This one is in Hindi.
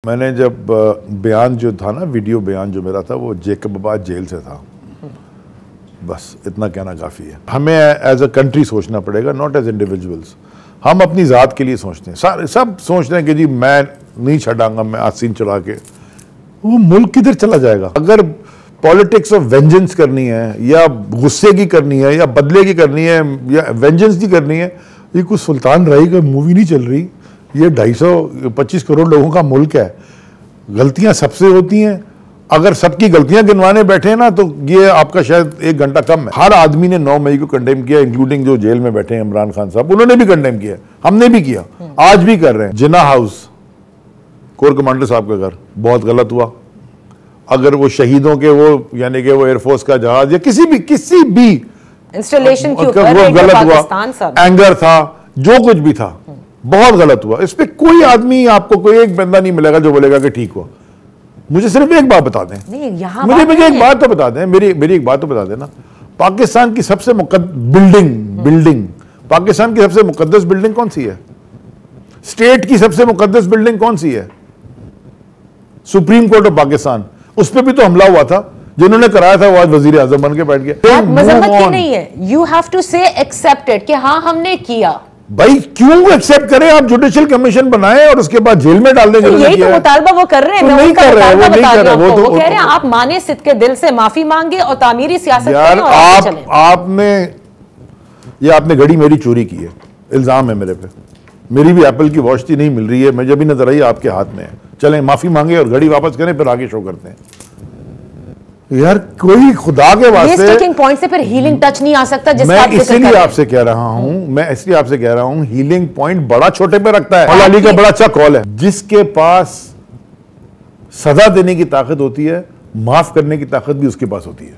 मैंने जब बयान जो था ना, वीडियो बयान जो मेरा था, वो जेकबाबाद जेल से था। बस इतना कहना काफ़ी है। हमें एज अ कंट्री सोचना पड़ेगा, नॉट एज इंडिविजुअल्स। हम अपनी ज़ात के लिए सोचते हैं, सारे सब सोचते हैं कि जी मैं नहीं छड़ाऊंगा, मैं आसीन चला के, वो मुल्क किधर चला जाएगा। अगर पॉलिटिक्स ऑफ वेंजेंस करनी है, या गुस्से की करनी है, या बदले की करनी है, या वेंजेंस की करनी है, ये कुछ सुल्तान राही का मूवी नहीं चल रही। ये 250 करोड़ लोगों का मुल्क है। गलतियां सबसे होती हैं। अगर सबकी गलतियां गिनवाने बैठे हैं ना, तो ये आपका शायद 1 घंटा कम है। हर आदमी ने 9 मई को कंडेम किया, इंक्लूडिंग जो जेल में बैठे हैं इमरान खान साहब, उन्होंने भी कंडेम किया, हमने भी किया, आज भी कर रहे हैं। जिन्ना हाउस, कोर कमांडर साहब का घर, बहुत गलत हुआ। अगर वो शहीदों के वो यानी कि वो एयरफोर्स का जहाज या किसी भी इंस्टॉलेशन के ऊपर वो गलत हुआ, एंगर था, जो कुछ भी था, बहुत गलत हुआ। इस पे कोई आदमी, आपको कोई एक बंदा नहीं मिलेगा जो बोलेगा कि ठीक हुआ। मुझे सिर्फ एक बात बता दें, मुझे एक बात तो बता दें, मेरी एक बात तो बता देना। पाकिस्तान की सबसे बिल्डिंग पाकिस्तान की सबसे मुकद्दस बिल्डिंग कौन सी है? स्टेट की सबसे मुकद्दस बिल्डिंग कौन सी है? Supreme court of Pakistan. उस पर भी तो हमला हुआ था, जिन्होंने कराया था वो आज वजीर आजम बन के बैठ गया। मजम्मत की नहीं है, यू हैव टू से एक्सेप्टेड कि हाँ हमने किया। भाई क्यों एक्सेप्ट करें? आप जुडिशियल कमीशन बनाएं और उसके बाद जेल में डाल दें। तो यही तो मुतालबा वो कर रहे हैं। नहीं कर रहे हैं, वो कह रहे हैं आप माने सिद्ध के दिल से माफी मांगे और तामीरी सियासत करें और आपने घड़ी मेरी चोरी की है, इल्जाम है मेरे पे। मेरी भी एप्पल की वॉच थी, नहीं मिल रही है, मुझे भी नजर आई, आपके हाथ में है। चलें माफी मांगे और घड़ी वापस करें, फिर आगे शो करते हैं। यार कोई खुदा के वास्ते पॉइंट से फिर हीलिंग टच नहीं आ सकता। मैं इसलिए आपसे कह रहा हूं, हीलिंग पॉइंट बड़ा छोटे पे रखता है। मौला अली का बड़ा अच्छा कॉल है, जिसके पास सजा देने की ताकत होती है, माफ करने की ताकत भी उसके पास होती है।